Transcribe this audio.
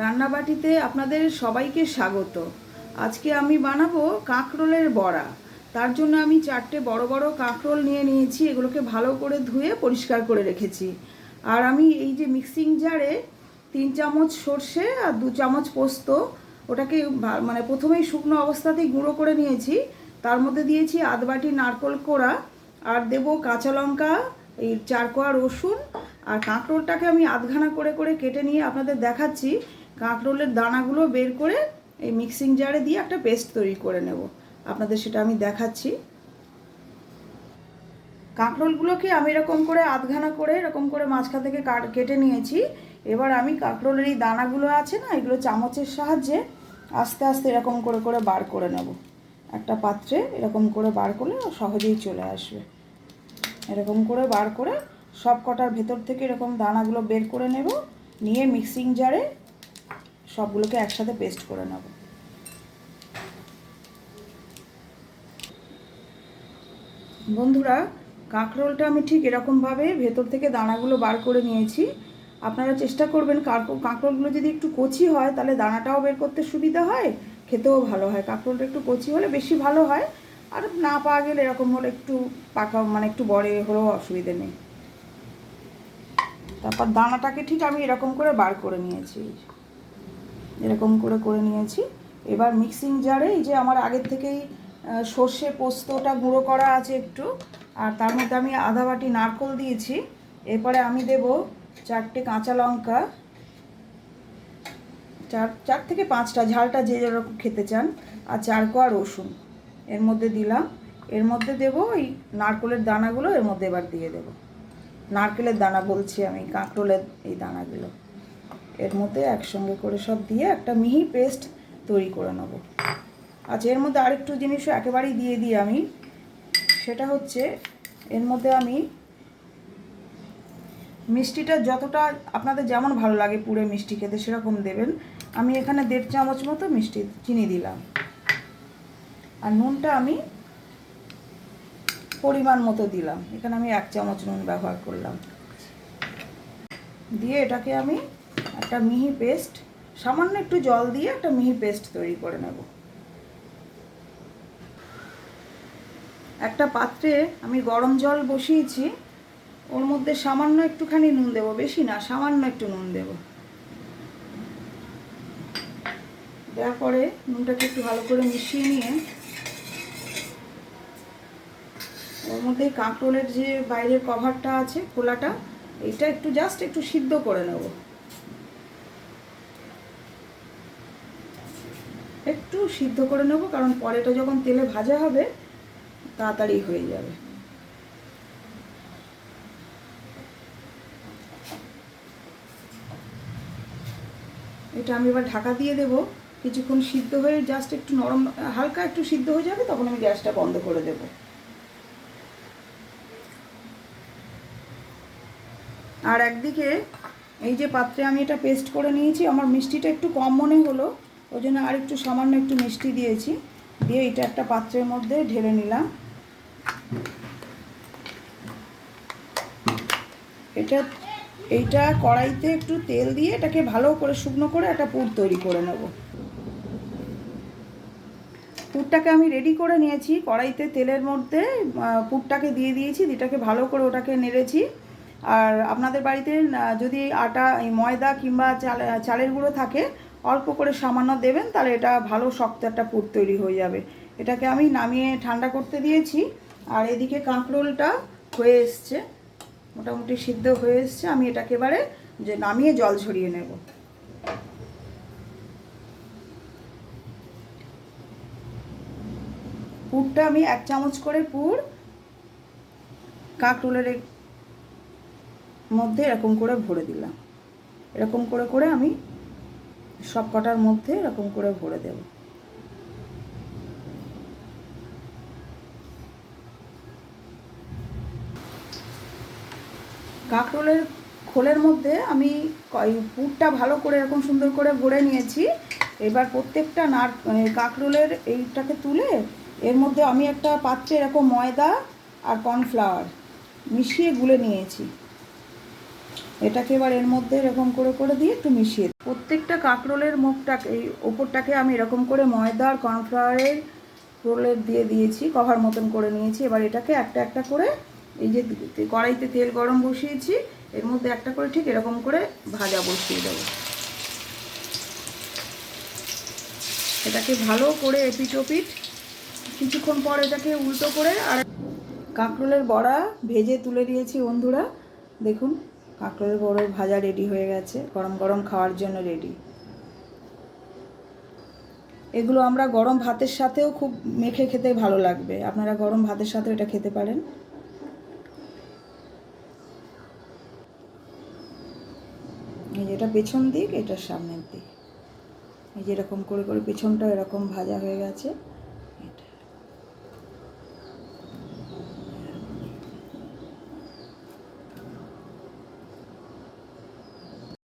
রান্নাবাটিতে আপনাদের সবাইকে স্বাগত। আজকে আমি বানাবো কাঁকরোলের বড়া। তার জন্য আমি 4টে বড় বড় কাঁকরোল নিয়ে নিয়েছি। এগুলোকে ভালো করে ধুয়ে পরিষ্কার করে রেখেছি। আর আমি এই যে মিক্সিং জারে 3 চামচ সর্ষে আর 2 চামচ পোস্ত, ওটাকে মানে প্রথমেই শুকনো অবস্থাতেই গুঁড়ো করে নিয়েছি। তার মধ্যে দিয়েছি আধ বাটি নারকেল কোড়া, আর দেবো কাঁচা লঙ্কা, এই 4 কোয়া রসুন। আর কাঁকরোলটাকে আমি আধখানা করে করে কেটে নিয়ে আপনাদের দেখাচ্ছি। কাঁকরোলের দানাগুলো বের করে এই মিক্সিং জারে দিয়ে একটা পেস্ট তৈরি করে নেব, আপনাদের সেটা আমি দেখাচ্ছি। কাঁকরোলগুলোকে আমি এরকম করে আধখানা করে এরকম করে মাঝখান থেকে কেটে নিয়েছি। এবার আমি কাঁকরোলের এই দানাগুলো আছে না, এগুলো চামচের সাহায্যে আস্তে আস্তে এরকম করে করে বার করে নেব। একটা পাত্রে এরকম করে বার করলে সহজেই চলে আসবে। এরকম করে বার করে সব কটার ভেতর থেকে এরকম দানাগুলো বের করে নেব, নিয়ে মিক্সিং জারে সবগুলোকে একসাথে পেস্ট করে নেব। বন্ধুরা, কাঁকরোলটা আমি ঠিক এরকমভাবে ভেতর থেকে দানাগুলো বার করে নিয়েছি। আপনারা চেষ্টা করবেন কাঁকরোলগুলো যদি একটু কচি হয় তাহলে দানাটাও বের করতে সুবিধা হয়, খেতেও ভালো হয়। কাঁকরোলটা একটু কচি হলে বেশি ভালো হয়, আর না পাওয়া গেলে এরকম হলে একটু পাকা মানে একটু বড় হলেও অসুবিধে নেই। তারপর দানাটাকে ঠিক আমি এরকম করে বার করে নিয়েছি, এরকম করে করে নিয়েছি। এবার মিক্সিং জারে এই যে আমার আগের থেকেই সর্ষে পোস্তটা গুঁড়ো করা আছে একটু, আর তার মধ্যে আমি আধা বাটি নারকেল দিয়েছি। এরপরে আমি দেব 4টে কাঁচা লঙ্কা, 4 থেকে 5টা, ঝালটা যে যেরকম খেতে চান, আর 4 কোয়া রসুন এর মধ্যে দিলাম। এর মধ্যে দেব এই নারকেলের দানাগুলো, এর মধ্যে এবার দিয়ে দেব। নারকেলের দানা বলছি আমি, কাঁকরোলের এই দানাগুলো এর মধ্যে একসঙ্গে করে সব দিয়ে একটা মিহি পেস্ট তৈরি করে নেব। আচ্ছা, এর মধ্যে আরেকটু জিনিসও একেবারেই দিয়ে দিই আমি, সেটা হচ্ছে এর মধ্যে আমি মিষ্টিটা যতটা আপনাদের যেমন ভালো লাগে পুরো মিষ্টি খেতে সেরকম দেবেন। আমি এখানে 1.5 চামচ মতো মিষ্টি চিনি দিলাম, আর নুনটা আমি পরিমাণ মতো দিলাম। এখানে আমি 1 চামচ নুন ব্যবহার করলাম। দিয়ে এটাকে আমি একটা মিহি পেস্ট, সামান্য একটু জল দিয়ে একটা মিহি পেস্ট তৈরি করে নেব। একটা পাত্রে আমি গরম জল বসিয়েছি, ওর মধ্যে সামান্য একটুখানি নুন দেবো, বেশি না, সামান্য একটু নুন দেব। দেওয়ার পরে নুনটাকে একটু ভালো করে মিশিয়ে নিয়ে ওর মধ্যে কাঁকরোলের যে বাইরের কভারটা আছে, খোলাটা, এটা একটু জাস্ট একটু সিদ্ধ করে নেব। একটু সিদ্ধ করে নেব, কারণ পরেটা যখন তেলে ভাজা হবে তাড়াতাড়ি হয়ে যাবে। এটা আমি এবার ঢাকা দিয়ে দেব। কিছুক্ষণ সিদ্ধ হয়ে জাস্ট একটু নরম, হালকা একটু সিদ্ধ হয়ে যাবে, তখন আমি গ্যাসটা বন্ধ করে দেব। আর একদিকে এই যে পাত্রে আমি এটা পেস্ট করে নিয়েছি, আমার মিষ্টিটা একটু কম মনে হলো, ওই জন্য আর একটু সামান্য একটু মিষ্টি দিয়েছি। দিয়ে এটা একটা পাত্রের মধ্যে ঢেলে নিলাম। এইটা কড়াইতে একটু তেল দিয়ে এটাকে ভালো করে শুকনো করে একটা পুর তৈরি করে নেব। পুরটাকে আমি রেডি করে নিয়েছি। কড়াইতে তেলের মধ্যে পুরটাকে দিয়ে দিয়েছি, এটাকে ভালো করে ওটাকে নেড়েছি। আর আপনাদের বাড়িতে যদি আটা, এই ময়দা কিংবা চালের গুঁড়ো থাকে, অল্প করে সামান্য দেবেন, তাহলে এটা ভালো শক্ত একটা পুর তৈরি হয়ে যাবে। এটাকে আমি নামিয়ে ঠান্ডা করতে দিয়েছি। আর এদিকে কাঁকরোলটা হয়ে এসছে, মোটামুটি সিদ্ধ হয়ে এসছে। আমি এটাকে এবারে যে নামিয়ে জল ঝরিয়ে নেব। পুরটা আমি 1 চামচ করে পুর কাঁকরোলের মধ্যে এরকম করে ভরে দিলাম। এরকম করে করে আমি সব কটার মধ্যে এরকম করে ভরে দেব। কাঁকরোলের খোলের মধ্যে আমি পুরটা ভালো করে এরকম সুন্দর করে ভরে নিয়েছি। এবার প্রত্যেকটা কাঁকরোলের এইটাকে তুলে এর মধ্যে আমি একটা পাত্রে এরকম ময়দা আর কর্নফ্লাওয়ার মিশিয়ে গুলে নিয়েছি। এটাকে এবার এর মধ্যে এরকম করে করে দিয়ে একটু মিশিয়ে প্রত্যেকটা কাঁকরোলের মুখটাকে এই ওপরটাকে আমি এরকম করে ময়দা আর কর্নফ্লাওয়ারের রোলের দিয়ে দিয়েছি, কভার মতন করে নিয়েছি। এবার এটাকে একটা একটা করে এই যে কড়াইতে তেল গরম বসিয়েছি এর মধ্যে একটা করে ঠিক এরকম করে ভাজা বসিয়ে দেবো। এটাকে ভালো করে এপিট ওপিট কিছুক্ষণ পর এটাকে উল্টো করে আর কাঁকরোলের বড়া ভেজে তুলে দিয়েছি বন্ধুরা। দেখুন কাঁকরোলের বড়া ভাজা রেডি হয়ে গেছে, গরম গরম খাওয়ার জন্য রেডি। এগুলো আমরা গরম ভাতের সাথেও খুব মেখে খেতে ভালো লাগবে, আপনারা গরম ভাতের সাথেও এটা খেতে পারেন। এই যে এটা পেছন দিক, এটা সামনের দিক, এই যে এরকম করে করে পেছনটা এরকম ভাজা হয়ে গেছে।